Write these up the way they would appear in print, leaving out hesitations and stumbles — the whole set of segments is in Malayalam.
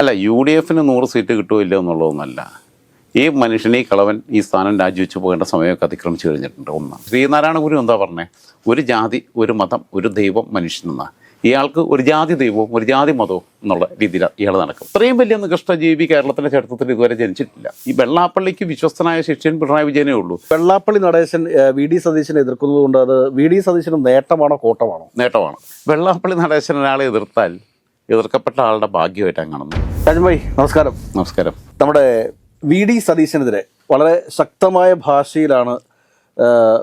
അല്ല, യു ഡി എഫിന് 100 സീറ്റ് കിട്ടുമില്ല എന്നുള്ളതൊന്നല്ല. ഈ മനുഷ്യനെ ഈ കളവൻ ഈ സ്ഥാനം രാജിവെച്ച് പോകേണ്ട സമയമൊക്കെ അതിക്രമിച്ചു കഴിഞ്ഞിട്ടുണ്ട്. ഒന്ന്, ശ്രീനാരായണ ഗുരു എന്താ പറഞ്ഞത്? ഒരു ജാതി, ഒരു മതം, ഒരു ദൈവം മനുഷ്യനെന്ന. ഇയാൾക്ക് ഒരു ജാതി ദൈവവും ഒരു ജാതി മതവും എന്നുള്ള രീതിയിൽ ഇയാൾ നടക്കും. ഇത്രയും വലിയ നികൃഷ്ട ജീവി കേരളത്തിൻ്റെ ചരിത്രത്തിൽ ഇതുവരെ ജനിച്ചിട്ടില്ല. ഈ വെള്ളാപ്പള്ളിക്ക് വിശ്വസ്തനായ ശിഷ്യൻ പിണറായി വിജയനേ ഉള്ളൂ. വെള്ളാപ്പള്ളി നടേശൻ വി.ഡി. സതീശനെ എതിർക്കുന്നതുകൊണ്ട് അത് വി.ഡി. സതീശന് നേട്ടമാണോ കോട്ടമാണോ? നേട്ടമാണ്. വെള്ളാപ്പള്ളി നടേശൻ ഒരാളെ എതിർത്താൽ എതിർക്കപ്പെട്ട ആളുടെ ഭാഗ്യമായിട്ടാണ് കാണുന്നത്. രാജൻ ഭായി നമസ്കാരം. നമസ്കാരം. നമ്മുടെ വി.ഡി. സതീശനെതിരെ വളരെ ശക്തമായ ഭാഷയിലാണ്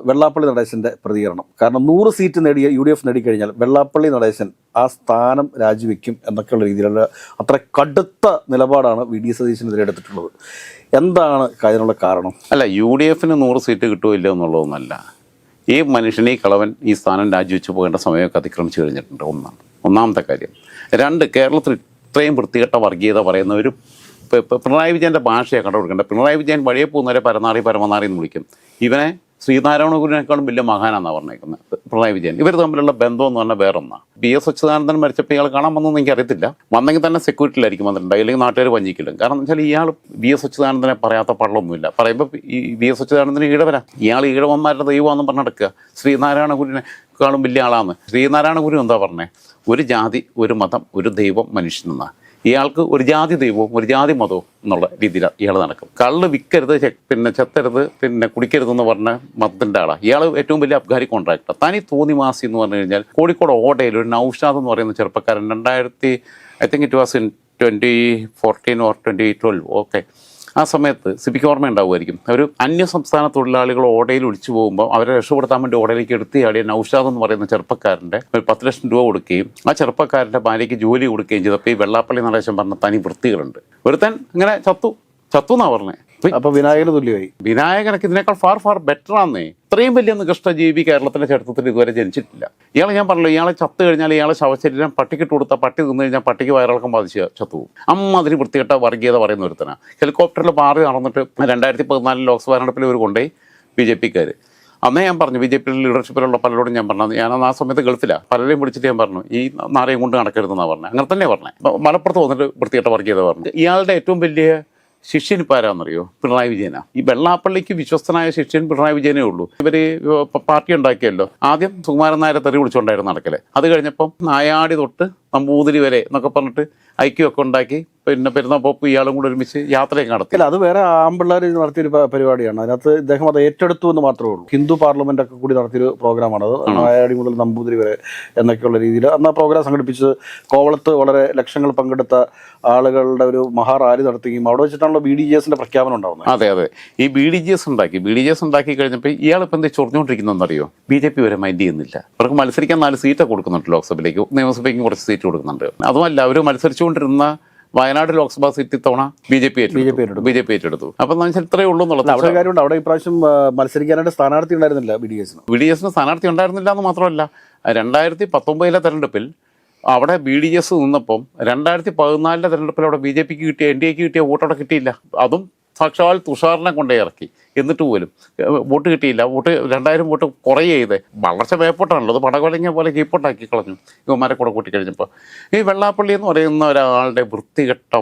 വെള്ളാപ്പള്ളി നടേശൻ്റെ പ്രതികരണം. കാരണം 100 സീറ്റ് നേടിയ യു.ഡി.എഫ് നേടിക്കഴിഞ്ഞാൽ വെള്ളാപ്പള്ളി നടേശൻ ആ സ്ഥാനം രാജിവെക്കും എന്നൊക്കെയുള്ള രീതിയിലുള്ള അത്ര കടുത്ത നിലപാടാണ് വി.ഡി. സതീശനെതിരെ എടുത്തിട്ടുള്ളത്. എന്താണ് അതിനുള്ള കാരണം? അല്ല, യു ഡി എഫിന് 100 സീറ്റ് കിട്ടുമില്ല എന്നുള്ളതൊന്നല്ല. ഈ മനുഷ്യനെ ഈ കളവൻ ഈ സ്ഥാനം രാജിവെച്ച് പോകേണ്ട സമയമൊക്കെ അതിക്രമിച്ചു കഴിഞ്ഞിട്ടുണ്ട്. ഒന്നാമത്തെ കാര്യം. 2, കേരളത്തിൽ ഇത്രയും വൃത്തികെട്ട വർഗീയത പറയുന്ന ഒരു പിണറായി വിജയൻ്റെ ഭാഷയാണ് കണ്ടുകൊടുക്കേണ്ടത്. പിണറായി വിജയൻ വഴിയെ പോകുന്നവരെ പരനാറി പരമനാറി എന്ന് വിളിക്കും. ഇവനെ ശ്രീനാരായണ ഗുരുവിനേക്കാളും വലിയ മഹാനാണെന്നാണ് പറഞ്ഞേക്കുന്നത് പിണറായി വിജയൻ. ഇവർ തമ്മിലുള്ള ബന്ധം എന്ന് പറഞ്ഞാൽ വേറൊന്നാണ്. B.S. അച്യുതാനന്ദൻ മരിച്ചപ്പോൾ ഇയാൾ കാണാൻ വന്നതെന്ന് എനിക്കറിയത്തില്ല. വന്നെങ്കിൽ തന്നെ സെക്യൂരിറ്റിയിലായിരിക്കും വന്നിട്ടുണ്ടായി, അല്ലെങ്കിൽ നാട്ടുകാർ വഞ്ചിക്കില്ല. കാരണം എന്ന് വെച്ചാൽ ഇയാൾ B.S. അച്യുതാനന്ദനെ പറയാത്ത പള്ളൊന്നുമില്ല. പറയുമ്പോൾ ഈ B.S. അച്യുതാനന്ദന് ഈഴവരാ. ഇയാൾ ഈഴവന്മാരുടെ ദൈവമാണെന്ന് പറഞ്ഞെടുക്കുക. ശ്രീനാരായണ ഗുരുവിനെക്കാളും വലിയ ആളാണ്. ശ്രീനാരായണ ഗുരു എന്താ പറഞ്ഞത്? ഒരു ജാതി, ഒരു മതം, ഒരു ദൈവം മനുഷ്യനെന്നാണ്. ഇയാൾക്ക് ഒരു ജാതി ദൈവവും ഒരു ജാതി മതവും എന്നുള്ള രീതിയിൽ ഇയാൾ നടക്കും. കള്ള് വിൽക്കരുത്, പിന്നെ ചെത്തരുത്, പിന്നെ കുടിക്കരുതെന്ന് പറഞ്ഞ മതത്തിൻ്റെ ആളാണ് ഇയാൾ. ഏറ്റവും വലിയ അബ്ഗാരി കോൺട്രാക്ടർ. തനി തോന്നിമാസി എന്ന് പറഞ്ഞു കഴിഞ്ഞാൽ കോഴിക്കോട് ഓടയിൽ ഒരു നൗഷാദ് എന്ന് പറയുന്ന ചെറുപ്പക്കാരൻ 2014 or 2012 ഓക്കെ, ആ സമയത്ത് സിപിക്ക് ഓർമ്മ ഉണ്ടാവുമായിരിക്കും. ഒരു അന്യസംസ്ഥാന തൊഴിലാളികൾ ഓടയിൽ ഒളിച്ചു പോകുമ്പോൾ അവരെ രക്ഷപ്പെടുത്താൻ വേണ്ടി ഓടയിലേക്ക് എടുത്തിയാടിയ നൗഷാദ് എന്ന് പറയുന്ന ചെറുപ്പക്കാരൻ്റെ ഒരു 10 ലക്ഷം രൂപ കൊടുക്കുകയും ആ ചെറുപ്പക്കാരൻ്റെ ഭാര്യയ്ക്ക് ജോലി കൊടുക്കുകയും ചെയ്തപ്പോൾ ഈ വെള്ളാപ്പള്ളി നടേശൻ പറഞ്ഞ തനി വൃത്തികളുണ്ട്. ഒരുത്തൻ ഇങ്ങനെ ചത്തു എന്നാണ് പറഞ്ഞത്. അപ്പോൾ വിനായകന് തുല്യമായി. വിനായകനൊക്കെ ഇതിനേക്കാൾ ഫാർ ബെറ്റർ ആന്നേ. ഇത്രയും വലിയ നികൃഷ്ട ജീവി കേരളത്തിൻ്റെ ചരിത്രത്തിൽ ഇതുവരെ ജനിച്ചിട്ടില്ല. ഇയാളെ ഞാൻ പറഞ്ഞല്ലോ, ഇയാളെ ചത്തു കഴിഞ്ഞാൽ ഇയാളെ ശവശരീരം പട്ടിക്കിട്ട് കൊടുത്താൽ പട്ടി തിന്നു കഴിഞ്ഞാൽ പട്ടിക്ക് വയറിളക്കം ബാധിച്ച് ചത്തുപോകും. അതിന് വൃത്തികെട്ട വർഗീയത പറയുന്ന ഒരുത്തനാണ്. ഹെലികോപ്റ്ററിൽ പാറി നടന്നിട്ട് 2014 ലോക്സഭാ തെരഞ്ഞെടുപ്പിൽ ഇവർ കൊണ്ടുപോയി BJP-ക്കാർ. അന്നേ ഞാൻ പറഞ്ഞു, BJP ലീഡർഷിപ്പിലുള്ള പലരോടും ഞാൻ പറഞ്ഞത്, ഞാൻ ആ സമയത്ത് ഗൾഫിലാണ്, പലരെയും വിളിച്ചിട്ട് ഞാൻ പറഞ്ഞു ഈ നാരയും കൊണ്ട് നടക്കരുതെന്നാണ് പറഞ്ഞത്. അങ്ങനെ തന്നെ പറഞ്ഞത്. മലപ്പുറത്ത് വന്നിട്ട് വൃത്തികെട്ട വർഗീയത പറഞ്ഞു. ഇയാളുടെ ഏറ്റവും വലിയ ശിഷ്യൻ ഇപ്പോൾ ആരാന്നറിയോ? പിണറായി വിജയനാണ്. ഈ വെള്ളാപ്പള്ളിക്ക് വിശ്വസ്തനായ ശിഷ്യൻ പിണറായി വിജയനേ ഉള്ളൂ. ഇവർ പാർട്ടി ഉണ്ടാക്കിയല്ലോ. ആദ്യം സുകുമാരൻ നായരെ തെറി വിളിച്ചുകൊണ്ടായിരുന്നു നടക്കല്. അത് കഴിഞ്ഞപ്പം നായാടി തൊട്ട് നമ്പൂതിരി വരെ എന്നൊക്കെ പറഞ്ഞിട്ട് ഐക്യമൊക്കെ ഉണ്ടാക്കി പിന്നെ പെരുന്നപ്പോപ്പ് ഇയാളും കൂടെ ഒരുമിച്ച് യാത്രയൊക്കെ നടത്തില്ല. അത് വേറെ ആമ്പിള്ളേർ നടത്തിയൊരു പരിപാടിയാണ്. അതിനകത്ത് ഇദ്ദേഹം അത് ഏറ്റെടുത്തു എന്ന് മാത്രമേ ഉള്ളൂ. ഹിന്ദു പാർലമെന്റ് ഒക്കെ കൂടി നടത്തിയൊരു പ്രോഗ്രാമാണ് അത്. നായാടി മുതൽ നമ്പൂതിരി വരെ എന്നൊക്കെയുള്ള രീതിയിൽ അന്ന് ആ പ്രോഗ്രാം സംഘടിപ്പിച്ച് കോവളത്ത് വളരെ ലക്ഷങ്ങൾ പങ്കെടുത്ത ആളുകളുടെ ഒരു മഹാറാലി നടത്തുകയും അവിടെ വെച്ചിട്ടാണല്ലോ BDJS പ്രഖ്യാപനം ഉണ്ടാവുന്നത്. അതെ. ഈ BDJS ഉണ്ടാക്കി കഴിഞ്ഞപ്പോൾ ഇയാളിപ്പോൾ എന്താ ചൊറിഞ്ഞുകൊണ്ടിരിക്കുന്നതെന്നറിയോ? BJP വരെ മൈൻഡ് ചെയ്യുന്നില്ല. അവർക്ക് മത്സരിക്കാൻ 4 സീറ്റൊക്കെ കൊടുക്കുന്നുണ്ട് ലോക്സഭയിലേക്ക്, നിയമസഭയ്ക്കും കുറച്ച് സീറ്റ് കൊടുക്കുന്നുണ്ട്. അതുമല്ല, അവർ മത്സരിച്ചുകൊണ്ടിരുന്ന വയനാട് ലോക്സഭാ സീറ്റ് ഇത്തവണ BJP ഏറ്റെടുത്തു. അപ്പം എന്ന് വെച്ചാൽ ഇത്രയേ ഉള്ളൂ എന്നുള്ളത്. അവിടെ ഇപ്രാവശ്യം മത്സരിക്കാനായിട്ട് സ്ഥാനാർത്ഥി ഉണ്ടായിരുന്നില്ല. BDJS സ്ഥാനാർത്ഥി ഉണ്ടായിരുന്നില്ല എന്ന് മാത്രമല്ല, 2019 തെരഞ്ഞെടുപ്പിൽ അവിടെ BDJS നിന്നപ്പം 2014 തെരഞ്ഞെടുപ്പിൽ അവിടെ BJP-ക്ക് കിട്ടിയ NDA-ക്ക് കിട്ടിയ വോട്ടവിടെ കിട്ടിയില്ല. അതും സാക്ഷാൽ തുഷാറിനെ കൊണ്ടേ ഇറക്കി. എന്നിട്ട് പോലും വോട്ട് കിട്ടിയില്ല. 2000 വോട്ട് കുറേ ചെയ്തേ. വളർച്ച വേപ്പോട്ടാണല്ലോ, അത് പടകൊലങ്ങിയ പോലെ കീപ്പോട്ടാക്കി കളഞ്ഞു ഇവന്മാരെ കൂടെ കൂട്ടിക്കഴിഞ്ഞപ്പോൾ. ഈ വെള്ളാപ്പള്ളി എന്ന് പറയുന്ന ഒരാളുടെ വൃത്തികെട്ട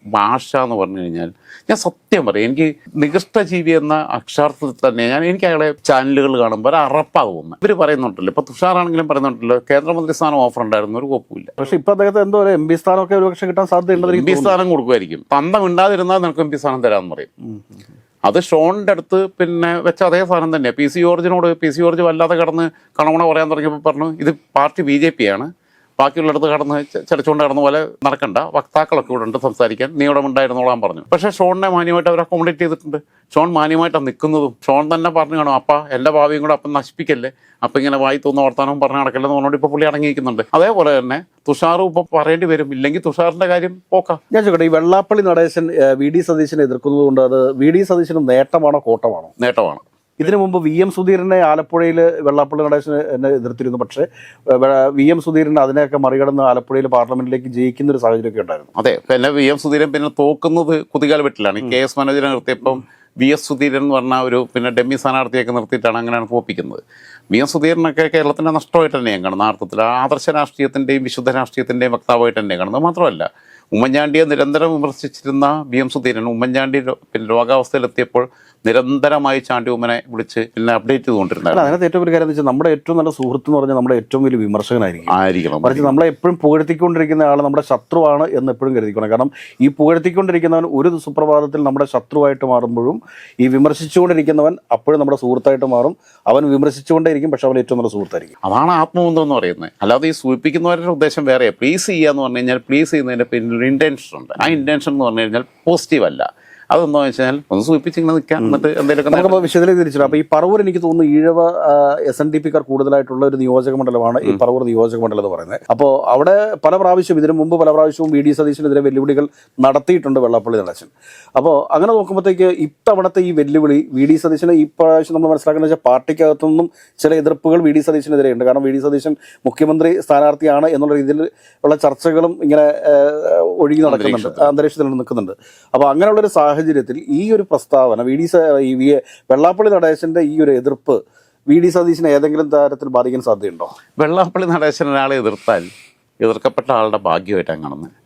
ഭാഷ എന്ന് പറഞ്ഞു കഴിഞ്ഞാൽ, ഞാൻ സത്യം പറയും, എനിക്ക് നികൃഷ്ട ജീവി എന്ന അക്ഷരാർത്ഥത്തിൽ തന്നെ എനിക്ക് അയാളെ ചാനലുകൾ കാണുമ്പോൾ ഒരു അറപ്പാണ് തോന്നുന്നത്. ഇവർ പറയുന്നുണ്ടല്ലോ, ഇപ്പോൾ തുഷാറാണെങ്കിലും പറയുന്നുണ്ടല്ലോ കേന്ദ്രമന്ത്രി സ്ഥാനം ഓഫർ ഉണ്ടായിരുന്നു, ഒരു കുഴപ്പമില്ല. പക്ഷേ ഇപ്പോൾ അദ്ദേഹത്തെ എന്തോ ഒരു MP സ്ഥാനമൊക്കെ ഒരു പക്ഷേ കിട്ടാൻ സാധ്യതയുണ്ട്. MP സ്ഥാനം കൊടുക്കുമായിരിക്കും. തന്തം ഉണ്ടാതിരുന്നാൽ നിനക്ക് MP സ്ഥാനം തരാമെന്ന് പറയും. അത് ഷോണിൻ്റെ അടുത്ത് പിന്നെ വെച്ച അതേ സാധനം തന്നെയാണ്. PC ജോർജ് വല്ലാതെ കടന്ന് കണവണ പറയാൻ തുടങ്ങിയപ്പോൾ പറഞ്ഞു ഇത് പാർട്ടി BJP ആണ്, ബാക്കിയുള്ളിടത്ത് കടന്ന് ചടച്ചുകൊണ്ട് കടന്ന പോലെ നടക്കണ്ട, വക്താക്കളൊക്കെ ഇവിടെ ഉണ്ട് സംസാരിക്കാൻ, നീ ഇവിടെ ഉണ്ടായിരുന്നോളാൻ പറഞ്ഞു. പക്ഷേ ഷോണിനെ മാന്യമായിട്ട് അവർ അക്കോമഡേറ്റ് ചെയ്തിട്ടുണ്ട്. ഷോൺ മാന്യമായിട്ടാണ് നിൽക്കുന്നതും. ഷോൺ തന്നെ പറഞ്ഞു കാണും, അപ്പ എൻ്റെ ഭാവിയും കൂടെ അപ്പം നശിപ്പിക്കല്ലേ, അപ്പം ഇങ്ങനെ വായി തോന്നുന്ന വർത്താനം പറഞ്ഞ് നടക്കല്ലെന്ന് പറഞ്ഞുകൊണ്ട് ഇപ്പോൾ പുള്ളി അടങ്ങിയിരിക്കുന്നുണ്ട്. അതേപോലെ തന്നെ തുഷാറും ഇപ്പോൾ പറയേണ്ടി വരും, ഇല്ലെങ്കിൽ തുഷാറിൻ്റെ കാര്യം പോക്കാം. ഞാൻ ചോദിക്കട്ടെ, ഈ വെള്ളാപ്പള്ളി നടേശൻ വി.ഡി. സതീശനെ എതിർക്കുന്നത് കൊണ്ട് അത് വി.ഡി. സതീശന് നേട്ടമാണോ കോട്ടമാണോ? നേട്ടമാണ്. ഇതിനു മുമ്പ് VM സുധീരനെ ആലപ്പുഴയിൽ വെള്ളാപ്പള്ളി നടേശനെ എന്നെ എതിർത്തിരുന്നു. പക്ഷേ VM സുധീരൻ അതിനെയൊക്കെ മറികടന്ന് ആലപ്പുഴയിൽ പാർലമെന്റിലേക്ക് ജയിക്കുന്ന ഒരു സാഹചര്യമൊക്കെ ഉണ്ടായിരുന്നു. അതെ, പിന്നെ VM സുധീരൻ പിന്നെ തോക്കുന്നത് കുതികാൽ വെട്ടിലാണ്. KS മനോജനെ നിർത്തിയപ്പം VS സുധീരൻ എന്ന് പറഞ്ഞ ഒരു പിന്നെ ഡെമ്മി സ്ഥാനാർത്ഥിയൊക്കെ നിർത്തിയിട്ടാണ് അങ്ങനെയാണ് തോപ്പിക്കുന്നത്. VM സുധീരനൊക്കെ കേരളത്തിൻ്റെ നഷ്ടമായിട്ട് തന്നെയാണ് കാണുന്നത്. അർത്ഥത്തിൽ ആദർശ രാഷ്ട്രീയത്തിൻ്റെയും വിശുദ്ധ രാഷ്ട്രീയത്തിൻ്റെയും വക്താവായിട്ട് തന്നെയാണ് കാണുന്നത്. മാത്രമല്ല ഉമ്മൻചാണ്ടിയെ നിരന്തരം വിമർശിച്ചിരുന്ന BM സുധീരൻ ഉമ്മൻചാണ്ടി പിന്നെ രോഗാവസ്ഥയിലെത്തിയപ്പോൾ നിരന്തരമായി ചാണ്ടി ഉമ്മനെ വിളിച്ച് പിന്നെ അപ്ഡേറ്റ് ചെയ്തുകൊണ്ടിരുന്നത്. അതിനകത്ത് ഏറ്റവും വലിയ കാര്യം എന്ന് വെച്ചാൽ നമ്മുടെ ഏറ്റവും നല്ല സുഹൃത്ത് എന്ന് പറഞ്ഞാൽ നമ്മുടെ ഏറ്റവും വലിയ ആയിരിക്കണം. മറിച്ച് നമ്മളെ എപ്പോഴും പുകഴ്ത്തിക്കൊണ്ടിരിക്കുന്ന ആൾ നമ്മുടെ ശത്രുവാണ് എന്ന് എപ്പോഴും കരുതിക്കണം. കാരണം ഈ പുകഴ്ത്തിക്കൊണ്ടിരിക്കുന്നവൻ ഒരു സുപ്രഭാതത്തിൽ നമ്മുടെ ശത്രുവായിട്ട് മാറുമ്പോഴും ഈ വിമർശിച്ചുകൊണ്ടിരിക്കുന്നവൻ അപ്പോഴും നമ്മുടെ സുഹൃത്തായിട്ട് മാറും. അവൻ വിമർശിച്ചുകൊണ്ടേയിരിക്കും, പക്ഷെ അവൻ ഏറ്റവും നല്ല സുഹൃത്തായിരിക്കും. അതാണ് ആത്മബന്ധം എന്ന് പറയുന്നത്. അല്ലാതെ ഈ സൂചിപ്പിക്കുന്നവരുടെ ഉദ്ദേശം വേറെ. പ്ലീസ് ചെയ്യുക എന്ന് പറഞ്ഞു കഴിഞ്ഞാൽ പ്ലീസ് ചെയ്യുന്നതിൻ്റെ പിന്നിൽ ഒരു ഇൻറ്റൻഷൻ ഉണ്ട്. ആ ഇൻറ്റൻഷൻ എന്ന് പറഞ്ഞു കഴിഞ്ഞാൽ പോസിറ്റീവ് അല്ല. അതെന്താ വെച്ചാൽ ഒന്ന് സൂചിപ്പിച്ചിങ്ങനെ നിൽക്കാം, എന്നിട്ട് എന്തെങ്കിലുമൊക്കെ വിഷയത്തിലേക്ക് തിരിച്ചിട്ട്. അപ്പോൾ ഈ പറവൂർ എനിക്ക് തോന്നുന്നു ഈഴവ SNDP-ക്കാർ കൂടുതലായിട്ടുള്ള ഒരു നിയോജക മണ്ഡലമാണ് ഈ പറവൂർ നിയോജക മണ്ഡലം എന്ന് പറയുന്നത്. അപ്പോൾ അവിടെ പല പ്രാവശ്യവും ഇതിനു മുമ്പ് പല പ്രാവശ്യവും VD സതീശനെതിരെ വെല്ലുവിളികൾ നടത്തിയിട്ടുണ്ട് വെള്ളാപ്പള്ളി നടേശൻ. അപ്പോൾ അങ്ങനെ നോക്കുമ്പോഴത്തേക്ക് ഇത്തവണത്തെ ഈ വെല്ലുവിളി VD സതീശന് ഈ പ്രാവശ്യം നമ്മൾ മനസ്സിലാക്കുന്നത് വെച്ചാൽ പാർട്ടിക്കകത്തുനിന്നും ചില എതിർപ്പുകൾ VD സതീശനെതിരെ ഉണ്ട്. കാരണം VD സതീശൻ മുഖ്യമന്ത്രി സ്ഥാനാർത്ഥിയാണ് എന്നുള്ള രീതിയിൽ ഉള്ള ചർച്ചകളും ഇങ്ങനെ ഒഴുകി നടക്കുന്നുണ്ട്, അന്തരീക്ഷത്തിൽ നിൽക്കുന്നുണ്ട്. അപ്പോൾ അങ്ങനെയുള്ളൊരു സാഹചര്യത്തിൽ ഈ ഒരു പ്രസ്താവന വെള്ളാപ്പള്ളി നടേശന്റെ ഈ ഒരു എതിർപ്പ് VD സതീശനെ ഏതെങ്കിലും തരത്തിൽ ബാധിക്കാൻ സാധ്യതയുണ്ടോ? വെള്ളാപ്പള്ളി നടേശൻ ഒരാളെ എതിർത്താൽ എതിർക്കപ്പെട്ട ആളുടെ ഭാഗ്യമായിട്ടാണ് കാണുന്നത്.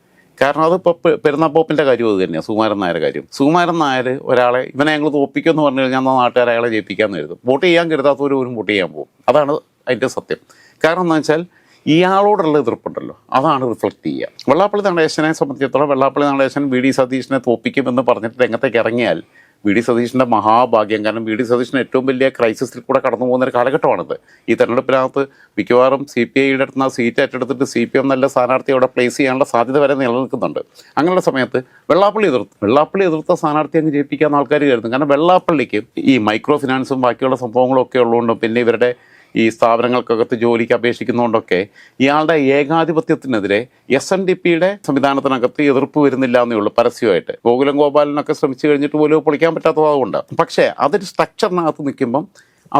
കാരണം അതിപ്പോൾ പെരുന്നാപ്പോപ്പിൻ്റെ കാര്യം അത് തന്നെയാണ്. സുകുമാരൻ നായരുടെ കാര്യം. സുകുമാരൻ നായർ ഒരാളെ ഇവനെ ഞങ്ങൾ തോപ്പിക്കുമെന്ന് പറഞ്ഞു കഴിഞ്ഞാൽ നാട്ടുകാരെ അയാളെ ജയിപ്പിക്കാമെന്ന് കരുതും. വോട്ട് ചെയ്യാൻ കരുതാത്തവരും വോട്ട് ചെയ്യാൻ പോകും. അതാണ് അതിൻ്റെ സത്യം. കാരണം എന്താ വെച്ചാൽ ഇയാളോടുള്ള എതിർപ്പുണ്ടല്ലോ, അതാണ് റിഫ്ലക്ട് ചെയ്യുക. വെള്ളാപ്പള്ളി നടേശനെ സംബന്ധിച്ചിടത്തോളം വെള്ളാപ്പള്ളി നടേശൻ VD സതീശനെ തോപ്പിക്കുമെന്ന് പറഞ്ഞിട്ട് രംഗത്തേക്ക് ഇറങ്ങിയാൽ VD സതീശൻ്റെ മഹാഭാഗ്യം. കാരണം VD സതീശന് ഏറ്റവും വലിയ ക്രൈസിസിൽ കൂടെ കടന്നു പോകുന്നൊരു കാലഘട്ടമാണിത്. ഈ തെരഞ്ഞെടുപ്പിനകത്ത് മിക്കവാറും CPIയുടെ അടുത്ത് ആ സീറ്റ് ഏറ്റെടുത്തിട്ട് CPM നല്ല സ്ഥാനാർത്ഥി അവിടെ പ്ലേസ് ചെയ്യാനുള്ള സാധ്യത വരെ നിലനിൽക്കുന്നുണ്ട്. അങ്ങനെയുള്ള സമയത്ത് വെള്ളാപ്പള്ളി എതിർത്ത സ്ഥാനാർത്ഥി അങ്ങ് ജയിപ്പിക്കാമെന്ന് ആൾക്കാർ കരുതും. കാരണം വെള്ളാപ്പള്ളിക്ക് ഈ മൈക്രോ ഫിനാൻസും ബാക്കിയുള്ള സംഭവങ്ങളും ഒക്കെ ഉള്ളതുകൊണ്ടും പിന്നെ ഇവരുടെ ഈ സ്ഥാപനങ്ങൾക്കകത്ത് ജോലിക്ക് അപേക്ഷിക്കുന്നതുകൊണ്ടൊക്കെ ഇയാളുടെ ഏകാധിപത്യത്തിനെതിരെ SNDP-യുടെ സംവിധാനത്തിനകത്ത് എതിർപ്പ് വരുന്നില്ല എന്നേ ഉള്ളൂ പരസ്യമായിട്ട്. ഗോകുലം ഗോപാലനൊക്കെ ശ്രമിച്ചു കഴിഞ്ഞിട്ട് പോലും പൊളിക്കാൻ പറ്റാത്തതുകൊണ്ട്. പക്ഷേ അതൊരു സ്ട്രക്ചറിനകത്ത് നിൽക്കുമ്പം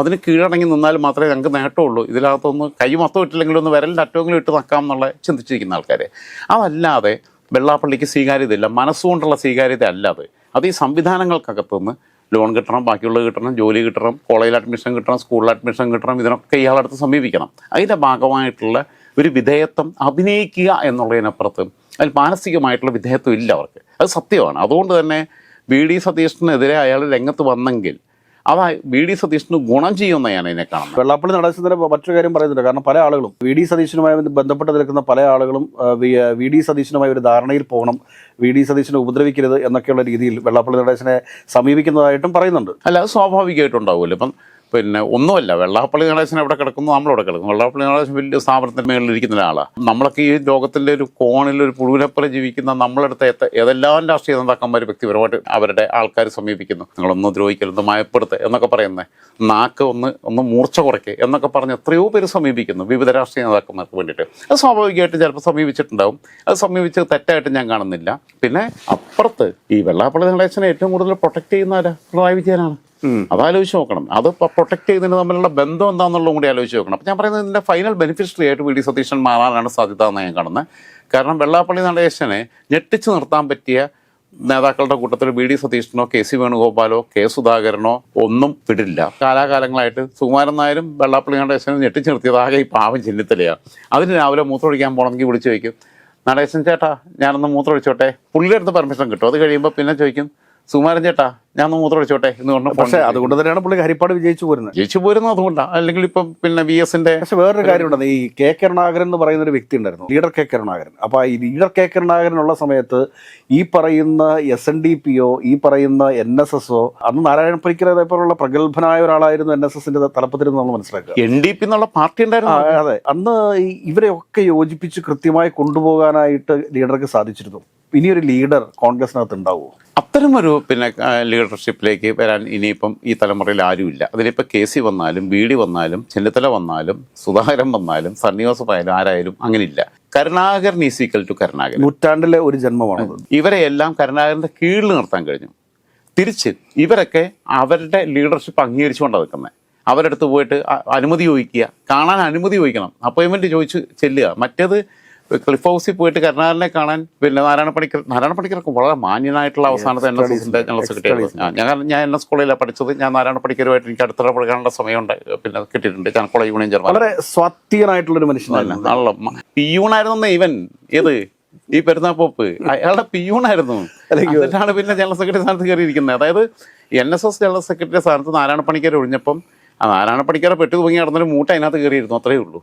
അതിന് കീഴടങ്ങി നിന്നാൽ മാത്രമേ ഞങ്ങൾക്ക് നേട്ടമുള്ളൂ. ഇതിനകത്തൊന്ന് കൈ മൊത്തം ഇട്ടില്ലെങ്കിലും ഒന്ന് വിരലിൻ്റെ അറ്റമെങ്കിലും ഇട്ട് നക്കാം എന്നുള്ള ചിന്തിച്ചിരിക്കുന്ന ആൾക്കാർ. അതല്ലാതെ വെള്ളാപ്പള്ളിക്ക് സ്വീകാര്യതയില്ല, മനസ്സുകൊണ്ടുള്ള സ്വീകാര്യത അല്ലാതെ അത് ഈ സംവിധാനങ്ങൾക്കകത്തുനിന്ന് ലോൺ കിട്ടണം, ബാക്കിയുള്ളത് കിട്ടണം, ജോലി കിട്ടണം, കോളേജിൽ അഡ്മിഷൻ കിട്ടണം, സ്കൂളിൽ അഡ്മിഷൻ കിട്ടണം, ഇതിനൊക്കെ ഇയാളടുത്ത് സമീപിക്കണം. അതിൻ്റെ ഭാഗമായിട്ടുള്ള ഒരു വിധേയത്വം അഭിനയിക്കുക എന്നുള്ളതിനപ്പുറത്ത് അതിൽ മാനസികമായിട്ടുള്ള വിധേയത്വം ഇല്ല അവർക്ക്. അത് സത്യമാണ്. അതുകൊണ്ട് തന്നെ VD സതീശനെതിരെ അയാൾ രംഗത്ത് വന്നെങ്കിൽ അത് VD സതീശന് ഗുണം ചെയ്യുമെന്ന് ഞാൻ ഇതിനെ കാണുന്നത്. വെള്ളാപ്പള്ളി നടേശന്റെ മറ്റൊരു കാര്യം പറയുന്നുണ്ട്. കാരണം പല ആളുകളും VD സതീശനുമായി ബന്ധപ്പെട്ട് നിൽക്കുന്ന പല ആളുകളും VD സതീശനുമായി ഒരു ധാരണയിൽ പോകണം, VD സതീശനെ ഉപദ്രവിക്കരുത് എന്നൊക്കെയുള്ള രീതിയിൽ വെള്ളാപ്പള്ളി നടേശനെ സമീപിക്കുന്നതായിട്ടും പറയുന്നുണ്ട്. അല്ല, അത് സ്വാഭാവികമായിട്ടുണ്ടാവുമല്ലോ. ഇപ്പം പിന്നെ ഒന്നുമല്ല, വെള്ളാപ്പള്ളി നടേശൻ എവിടെ കിടക്കുന്നു, നമ്മളവിടെ കിടക്കും. വെള്ളാപ്പള്ളി നടേശൻ വലിയ സ്ഥാപനത്തിന് മേളിൽ ഇരിക്കുന്ന ഒരാളാണ്. നമ്മളൊക്കെ ഈ ലോകത്തിൻ്റെ ഒരു കോണിൽ ഒരു പുഴുവിനെപ്പോലെ ജീവിക്കുന്ന നമ്മളെടുത്ത് ഏതെല്ലാം രാഷ്ട്രീയ നേതാക്കന്മാർ വ്യക്തിപരമായിട്ട് അവരുടെ ആൾക്കാർ സമീപിക്കുന്നു. നിങ്ങളൊന്ന് ദ്രോഹിക്കരുത്, മയപ്പെടുത്ത് എന്നൊക്കെ പറയുന്നത്, നാക്ക് ഒന്ന് മൂർച്ച കുറയ്ക്കുക എന്നൊക്കെ പറഞ്ഞ് എത്രയോ പേര് സമീപിക്കുന്നു വിവിധ രാഷ്ട്രീയ നേതാക്കന്മാർക്ക് വേണ്ടിയിട്ട്. അത് സ്വാഭാവികമായിട്ട് ചിലപ്പോൾ സമീപിച്ചിട്ടുണ്ടാവും. അത് സമീപിച്ചത് തെറ്റായിട്ട് ഞാൻ കാണുന്നില്ല. പിന്നെ അപ്പുറത്ത് ഈ വെള്ളാപ്പള്ളി നടേശനെ ഏറ്റവും കൂടുതൽ പ്രൊട്ടക്ട് ചെയ്യുന്ന ആരാ? പിണറായി വിജയനാണ്. അതാലോചിച്ച് നോക്കണം. അത് പ്രൊട്ടക്ട് ചെയ്യുന്നതിന് തമ്മിലുള്ള ബന്ധം എന്താണെന്നുള്ളതും കൂടി ആലോചിച്ച് നോക്കണം. അപ്പം ഞാൻ പറയുന്നത് ഇതിൻ്റെ ഫൈനൽ ബെനിഫിഷ്യറി ആയിട്ട് VD സതീശൻ മാറാനാണ് സാധ്യത എന്ന് ഞാൻ കാണുന്നത്. കാരണം വെള്ളാപ്പള്ളി നടേശനെ ഞെട്ടിച്ച് നിർത്താൻ പറ്റിയ നേതാക്കളുടെ കൂട്ടത്തിൽ VD സതീശനോ KC വേണുഗോപാലോ K സുധാകരനോ ഒന്നും വിടില്ല. കാലാകാലങ്ങളായിട്ട് സുകുമാരൻ നായരും വെള്ളാപ്പള്ളി നടേശനെ ഞെട്ടിച്ച് നിർത്തിയതാകെ ഈ പാവം ചെന്നിത്തലയാണ്. അതിന് രാവിലെ മൂത്രമൊഴിക്കാൻ പോകണമെങ്കിൽ വിളിച്ചു ചോദിക്കും, നടേശൻ ചേട്ടാ ഞാനൊന്ന് മൂത്രമൊഴിച്ചോട്ടെ. പുള്ളിയുടെ അടുത്ത് പെർമിഷൻ കിട്ടും. അത് കഴിയുമ്പോൾ പിന്നെ ചോദിക്കും, സുകുമാരൻ ചേട്ടാ ഞാൻ മൂത്രം ഒഴിച്ചോട്ടെ എന്ന് പറഞ്ഞു. പക്ഷേ അതുകൊണ്ട് തന്നെയാണ് പുള്ളി ഹരിപ്പാട് വിജയിച്ചു പോരുന്നത്. അതുകൊണ്ടാണ്. അല്ലെങ്കിൽ ഇപ്പം പിന്നെ VS-ന്റെ പക്ഷെ വേറൊരു കാര്യമുണ്ട്. ഈ K കരുണാകരൻ എന്ന് പറയുന്ന ഒരു വ്യക്തി ഉണ്ടായിരുന്നു, ലീഡർ K കരുണാകരൻ. അപ്പോൾ ഈ ലീഡർ K കരുണാകരനുള്ള സമയത്ത് ഈ പറയുന്ന SNDP-യോ ഈ പറയുന്ന NSS-ഓ അന്ന് നാരായണ പണിക്കരെ പോലുള്ള പ്രഗത്ഭനായ ഒരാളായിരുന്നു NSS-ന്റെ തലപ്പത്തിരുന്ന് നമ്മൾ മനസ്സിലാക്കുക. NDP എന്നുള്ള പാർട്ടി ഉണ്ടായിരുന്നു. അതെ, അന്ന് ഇവരെയൊക്കെ യോജിപ്പിച്ച് കൃത്യമായി കൊണ്ടുപോകാനായിട്ട് ലീഡർക്ക് സാധിച്ചിരുന്നു. ഇനിയൊരു ലീഡർ കോൺഗ്രസിനകത്ത് ഉണ്ടാവുമോ? അത്തരമൊരു പിന്നെ ലീഡർഷിപ്പിലേക്ക് വരാൻ ഇനിയിപ്പം ഈ തലമുറയിൽ ആരുമില്ല. അതിലിപ്പോൾ KC വന്നാലും VD വന്നാലും ചെന്നിത്തല വന്നാലും സുധാകരൻ വന്നാലും സണ്ണി ജോസഫ് ആയാലും ആരായാലും അങ്ങനെയില്ല. Karunakaran is equal to Karunakaran. നൂറ്റാണ്ടിലെ ഒരു ജന്മമാണ്. ഇവരെ എല്ലാം കരുണാകരൻ്റെ കീഴിൽ നിർത്താൻ കഴിഞ്ഞു. തിരിച്ച് ഇവരൊക്കെ അവരുടെ ലീഡർഷിപ്പ് അംഗീകരിച്ചുകൊണ്ടാണ് നിൽക്കുന്നത്. അവരുടെ അടുത്ത് പോയിട്ട് അനുമതി ചോദിക്കുക, കാണാൻ അനുമതി ചോദിക്കണം, അപ്പോയിൻമെൻറ്റ് ചോദിച്ച് ചെല്ലുക. മറ്റേത് ക്ലിഫ് ഹൗസിൽ പോയിട്ട് കരുണാകരനെ കാണാൻ പിന്നെ നാരായണ പണിക്കർക്ക് വളരെ മാന്യനായിട്ടുള്ള അവസാനത്തെ NSS-ന്റെ ജനറൽ സെക്രട്ടറി. ഞാൻ NS കോളേജിലാണ് പഠിച്ചത്. ഞാൻ നാരായണ പണിക്കരുമായിട്ട് എനിക്ക് അടുത്തിടപഴകാനുള്ള സമയമുണ്ട്, പിന്നെ കിട്ടിയിട്ടുണ്ട്. ഞാൻ കോളേജ് യൂണിയൻ ചെയർമാൻ. വളരെ സ്വാത്വികനായിട്ടുള്ളൊരു മനുഷ്യനല്ല, പിയൂണായിരുന്ന ഇവൻ ഏത് ഈ പെരുന്നാപ്പോപ്പ് അയാളുടെ പിയൂണായിരുന്നു. എന്നിട്ടാണ് പിന്നെ ജനറൽ സെക്രട്ടറി സ്ഥാനത്ത് കയറിയിരിക്കുന്നത്. അതായത് NSS ജനറൽ സെക്രട്ടറി സ്ഥാനത്ത് നാരായണ പണിക്കർ ഒഴിഞ്ഞപ്പം ആ നാരായണ പണിക്കരെ പെട്ടു തൂങ്ങി നടന്നൊരു മൂട്ട അതിനകത്ത് കയറിയിരുന്നു, അത്രയേ ഉള്ളൂ.